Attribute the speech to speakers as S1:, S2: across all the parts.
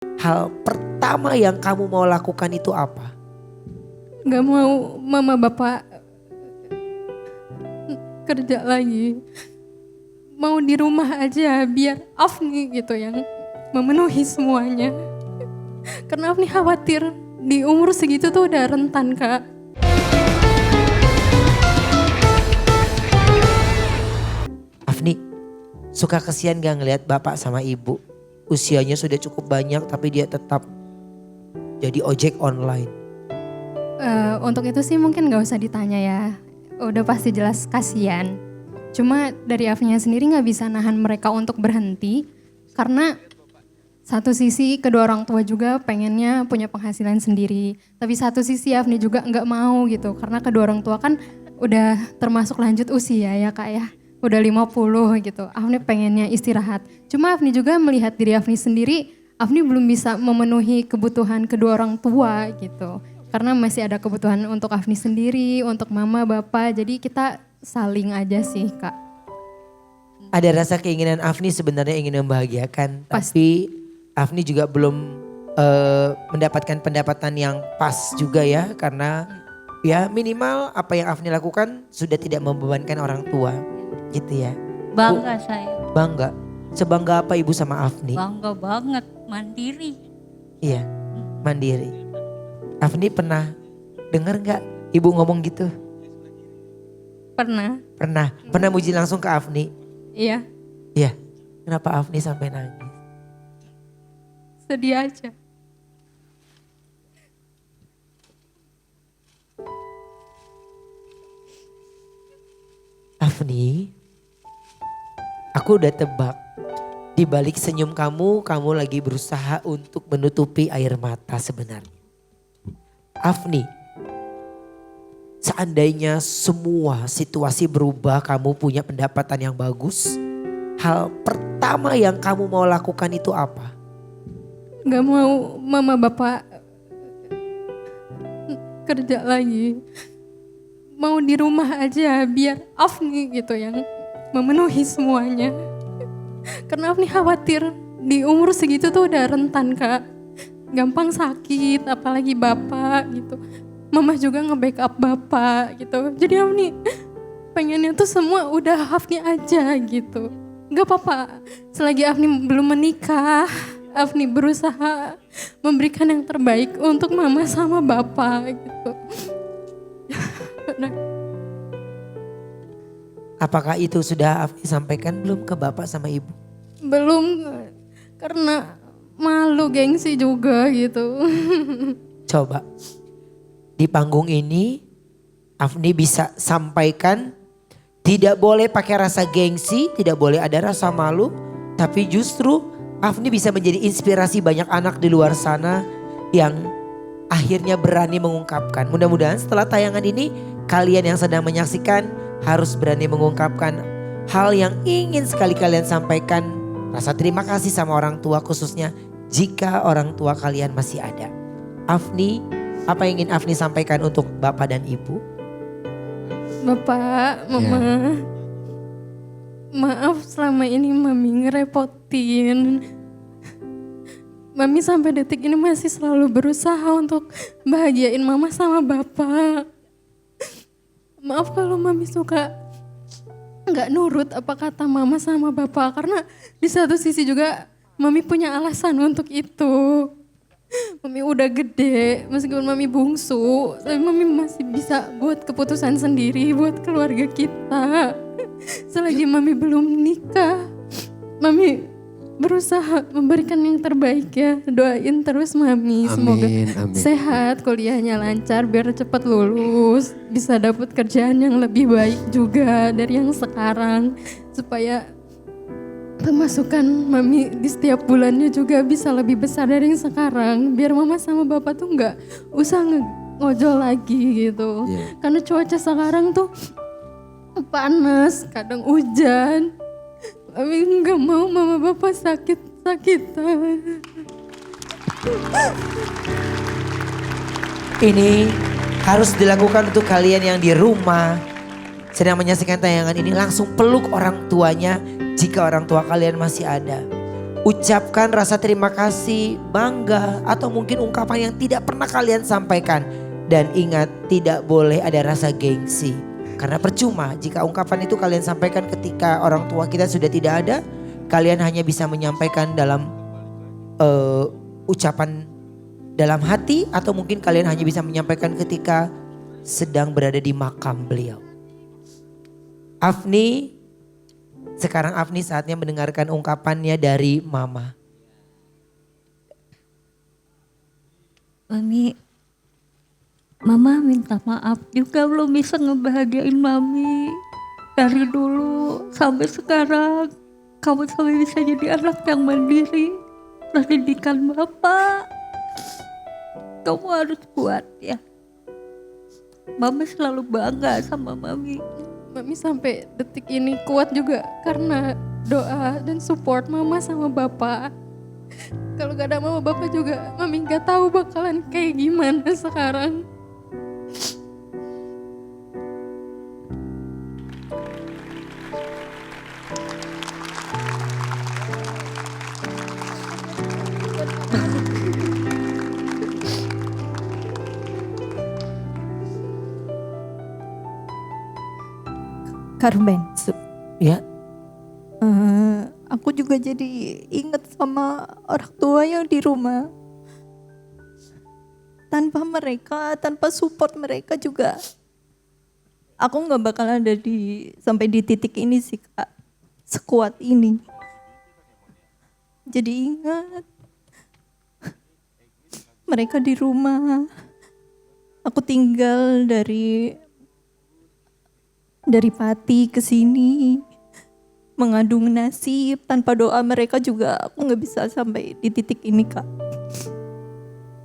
S1: hal pertama yang kamu mau lakukan itu apa?
S2: Gak mau mama bapak kerja lagi. Mau di rumah aja biar Afni gitu yang memenuhi semuanya. Karena Afni khawatir di umur segitu tuh udah rentan, Kak.
S1: Afni, suka kesian gak ngelihat bapak sama ibu? Usianya sudah cukup banyak tapi dia tetap jadi ojek online.
S2: Untuk itu sih mungkin gak usah ditanya ya. Udah pasti jelas kasihan. Cuma dari Afninya sendiri gak bisa nahan mereka untuk berhenti. Karena satu sisi kedua orang tua juga pengennya punya penghasilan sendiri. Tapi satu sisi Afni juga gak mau gitu. Karena kedua orang tua kan udah termasuk lanjut usia ya Kak ya. Udah 50 gitu. Afni pengennya istirahat. Cuma Afni juga melihat diri Afni sendiri. Afni belum bisa memenuhi kebutuhan kedua orang tua gitu. Karena masih ada kebutuhan untuk Afni sendiri, untuk mama, bapak. Jadi kita saling aja sih Kak.
S1: Ada rasa keinginan Afni sebenarnya ingin membahagiakan. Tapi Afni juga belum mendapatkan pendapatan yang pas juga ya. Karena ya minimal apa yang Afni lakukan sudah tidak membebankan orang tua. Gitu ya.
S3: Bangga saya.
S1: Bangga. Sebangga apa ibu sama Afni?
S3: Bangga banget, mandiri.
S1: Iya, mandiri. Afni pernah dengar gak ibu ngomong gitu?
S2: Pernah.
S1: Pernah muji langsung ke Afni?
S2: Iya,
S1: Iya. Kenapa Afni sampai nangis?
S2: sedih aja.
S1: Afni, aku udah tebak. Di balik senyum kamu lagi berusaha untuk menutupi air mata sebenarnya. Afni, seandainya semua situasi berubah, kamu punya pendapatan yang bagus. Hal pertama yang kamu mau lakukan itu apa?
S2: Gak mau mama bapak kerja lagi. Mau di rumah aja biar Afni gitu yang memenuhi semuanya. Karena Afni khawatir di umur segitu tuh udah rentan Kak. Gampang sakit apalagi bapak gitu. Mama juga nge-backup bapak gitu. Jadi Afni pengennya tuh semua udah Afni aja gitu. Gak apa-apa selagi Afni belum menikah. Afni berusaha memberikan yang terbaik untuk mama sama bapak gitu.
S1: Apakah itu sudah Afni sampaikan belum ke bapak sama ibu?
S2: Belum, karena malu gengsi juga gitu.
S1: Coba di panggung ini Afni bisa sampaikan, tidak boleh pakai rasa gengsi, tidak boleh ada rasa malu, tapi justru Afni bisa menjadi inspirasi banyak anak di luar sana yang akhirnya berani mengungkapkan. Mudah-mudahan setelah tayangan ini kalian yang sedang menyaksikan harus berani mengungkapkan hal yang ingin sekali kalian sampaikan. Rasa terima kasih sama orang tua, khususnya jika orang tua kalian masih ada. Afni, apa yang ingin Afni sampaikan untuk bapak dan ibu?
S2: Bapak, mama, maaf selama ini mami ngerepotin. Mami sampai detik ini masih selalu berusaha untuk bahagiain mama sama bapak. Maaf kalau mami suka nggak nurut apa kata mama sama bapak, karena di satu sisi juga mami punya alasan untuk itu. Mami udah gede, meskipun mami bungsu, tapi mami masih bisa buat keputusan sendiri buat keluarga kita. Selagi mami belum nikah, mami berusaha memberikan yang terbaik ya. Doain terus mami, semoga sehat, kuliahnya lancar biar cepat lulus, bisa dapat kerjaan yang lebih baik juga dari yang sekarang, supaya pemasukan mami di setiap bulannya juga bisa lebih besar dari yang sekarang, biar mama sama bapak tuh nggak usah ngojol lagi gitu. Karena cuaca sekarang tuh panas, kadang hujan. Mami nggak mau mama bapak sakit-sakitan.
S1: Ini harus dilakukan untuk kalian yang di rumah sedang menyaksikan tayangan ini. Langsung peluk orang tuanya jika orang tua kalian masih ada. ucapkan rasa terima kasih, bangga, atau mungkin ungkapan yang tidak pernah kalian sampaikan. Dan ingat, tidak boleh ada rasa gengsi. Karena percuma jika ungkapan itu kalian sampaikan ketika orang tua kita sudah tidak ada. Kalian hanya bisa menyampaikan dalam ucapan dalam hati, atau mungkin kalian hanya bisa menyampaikan ketika sedang berada di makam beliau. Afni, sekarang Afni saatnya mendengarkan ungkapannya dari Mama.
S3: Mama minta maaf juga belum bisa ngebahagiain Mami. Dari dulu sampai sekarang kamu sampai bisa jadi anak yang mandiri. Pendidikan Bapak. Kamu harus kuat ya. Mama selalu bangga sama Mami.
S2: Mami sampai detik ini kuat juga karena doa dan support mama sama bapak. Kalau gak ada mama bapak juga Mami gak tahu bakalan kayak gimana sekarang.
S4: Kak Ruben,
S1: Ya,
S4: aku juga jadi inget sama orang tua yang di rumah. Tanpa mereka, tanpa support mereka juga, aku nggak bakal ada sampai di titik ini sih Kak, sekuat ini. Jadi ingat, mereka di rumah, aku tinggal dari Pati ke sini, mengandung nasib. Tanpa doa mereka juga aku nggak bisa sampai di titik ini Kak.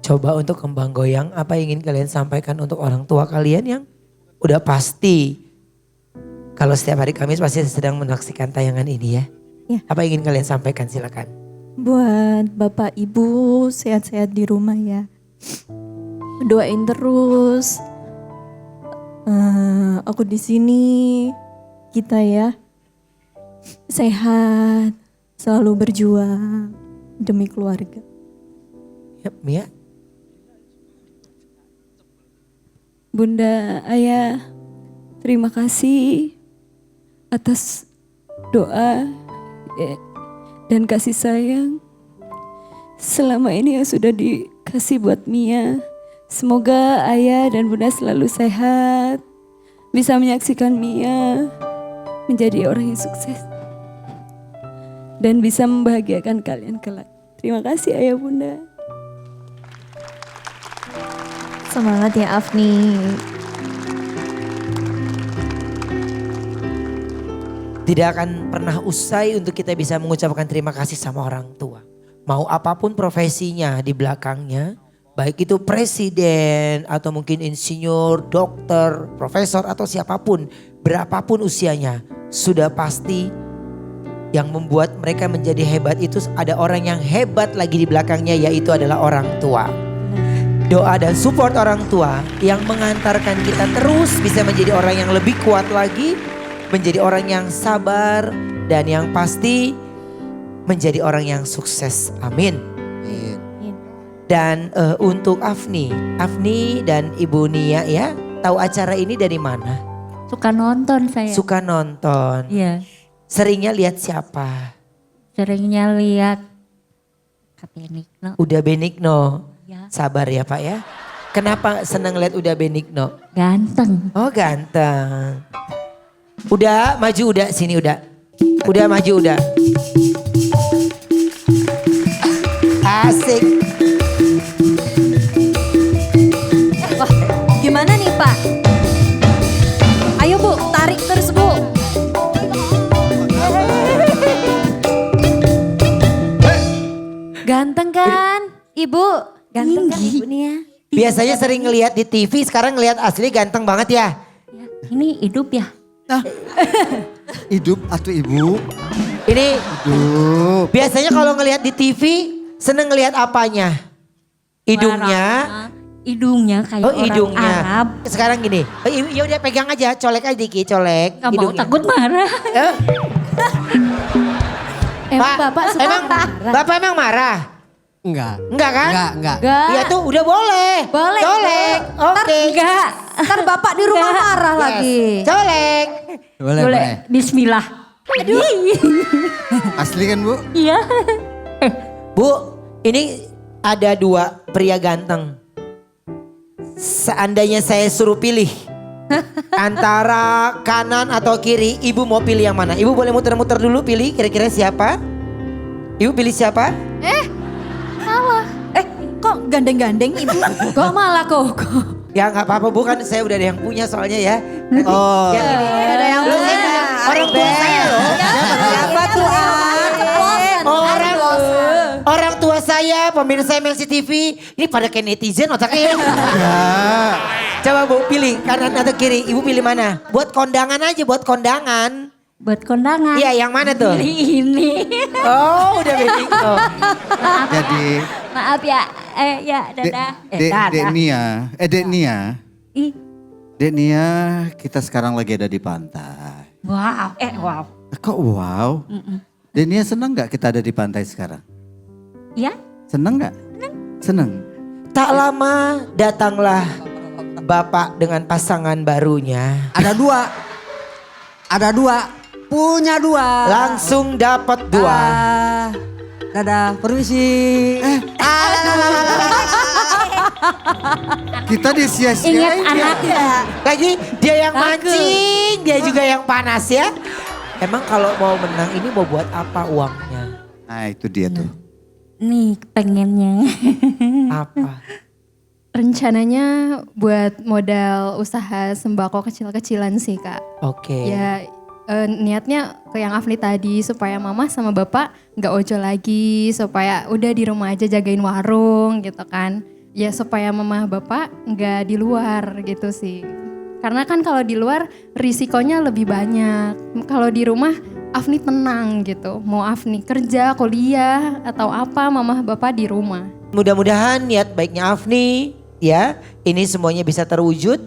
S1: coba untuk kembang goyang apa yang ingin kalian sampaikan untuk orang tua kalian yang udah pasti kalau setiap hari Kamis pasti sedang menyaksikan tayangan ini ya.
S4: Ya.
S1: Apa yang ingin kalian sampaikan, silakan.
S4: Buat Bapak Ibu sehat-sehat di rumah ya. Doain terus. Aku di sini, kita ya sehat, selalu berjuang demi keluarga.
S1: Ya, Mia.
S5: Bunda, Ayah, terima kasih atas doa dan kasih sayang selama ini yang sudah dikasih buat Mia. Semoga Ayah dan Bunda selalu sehat, bisa menyaksikan Mia menjadi orang yang sukses dan bisa membahagiakan kalian kelak. Terima kasih Ayah Bunda.
S4: Semangat ya Afni.
S1: Tidak akan pernah usai untuk kita bisa mengucapkan terima kasih sama orang tua. Mau apapun profesinya di belakangnya, baik itu presiden atau mungkin insinyur, dokter, profesor atau siapapun, berapapun usianya, sudah pasti yang membuat mereka menjadi hebat itu ada orang yang hebat lagi di belakangnya, yaitu adalah orang tua. Doa dan support orang tua yang mengantarkan kita terus bisa menjadi orang yang lebih kuat lagi, menjadi orang yang sabar, dan yang pasti menjadi orang yang sukses. Amin. Dan untuk Afni dan Ibu Nia ya, tahu acara ini dari mana?
S3: Suka nonton saya.
S1: Suka nonton.
S3: Iya.
S1: Seringnya lihat siapa?
S3: Seringnya lihat Kak Benigno.
S1: Uda Benigno.
S3: Ya.
S1: Sabar ya Pak ya. Kenapa senang lihat Uda Benigno?
S3: Ganteng.
S1: Oh ganteng. Udah maju udah sini udah. Udah maju udah. Asik.
S4: Wah, gimana nih Pak? Ayo Bu, tarik terus Bu. Ganteng kan, Ibu? Ganteng kan Ibu Nia?
S1: Biasanya sering ngelihat di TV, sekarang ngelihat asli ganteng banget ya.
S3: Ya, ini hidup ya.
S6: Hidup atau ibu?
S1: Ini
S6: Hidup.
S1: biasanya kalau ngelihat di TV seneng ngelihat apanya? Hidungnya.
S3: Warna, hidungnya kayak
S1: Oh
S3: orang
S1: hidungnya.
S3: Arab.
S1: Sekarang gini, ya udah pegang aja, colek aja dikit, colek.
S3: Gak mau, takut marah.
S1: Pak,
S7: Bapak suka
S1: emang
S7: marah.
S1: Bapak emang marah?
S6: Enggak.
S1: Enggak kan?
S6: Enggak.
S7: Enggak.
S1: Iya tuh udah boleh.
S7: Boleh.
S1: Colek. Oke.
S7: Enggak. Ntar bapak di rumah marah
S1: Yes.
S7: lagi.
S1: Colek.
S3: Boleh. Bismillah.
S6: Asli kan Bu?
S3: Iya.
S1: Bu, ini ada 2 pria ganteng. Seandainya saya suruh pilih antara kanan atau kiri, ibu mau pilih yang mana? Ibu boleh muter-muter dulu pilih kira-kira siapa? Ibu pilih siapa?
S4: Kok gandeng-gandeng ibu?
S7: Kok malah kok?
S1: Ya nggak apa-apa Bu, kan saya udah ada yang punya soalnya ya.
S6: Oh.
S1: Yang ini.
S7: Ada yang
S1: Loh,
S7: punya.
S1: orang tua saya loh.
S7: Siapa tuh?
S1: Orang tua saya, pemirsa MNC TV, ini pada kayak netizen otaknya ya.
S6: Enggak.
S1: Coba Bu pilih kanan atau kiri, ibu pilih mana? Buat kondangan aja, buat kondangan.
S3: Buat kondangan.
S1: Iya, yang mana tuh?
S3: Ini.
S1: Oh, udah pilih. Oh.
S6: Jadi
S3: Maaf ya. Ya dadah.
S6: Dek Nia, Dek Nia.
S3: Ih.
S6: Dek Nia, kita sekarang lagi ada di pantai.
S3: Wow. Wow.
S6: Kok wow? Dek Nia seneng gak kita ada di pantai sekarang?
S3: Ya.
S6: Seneng gak? Seneng.
S1: Tak lama datanglah Bapak dengan pasangan barunya.
S8: Ada 2. Ada 2. Punya 2.
S1: Langsung dapat 2.
S8: Dadah, permisi.
S6: Kita
S3: Ingat
S6: disia-siain ya.
S3: anaknya.
S1: Lagi dia yang mancing, dia juga yang panas ya. Emang kalau mau menang ini mau buat apa uangnya?
S6: Nah itu dia tuh.
S3: Nih pengennya.
S1: Apa?
S2: Rencananya buat modal usaha sembako kecil-kecilan sih Kak.
S1: Oke.
S2: Ya niatnya ke yang Afni tadi supaya mama sama bapak nggak ojol lagi, supaya udah di rumah aja jagain warung gitu kan. Ya supaya mama bapak nggak di luar gitu sih. Karena kan kalau di luar risikonya lebih banyak. Kalau di rumah Afni tenang gitu. Mau Afni kerja, kuliah atau apa, mama bapak di rumah.
S1: Mudah-mudahan niat baiknya Afni ya ini semuanya bisa terwujud.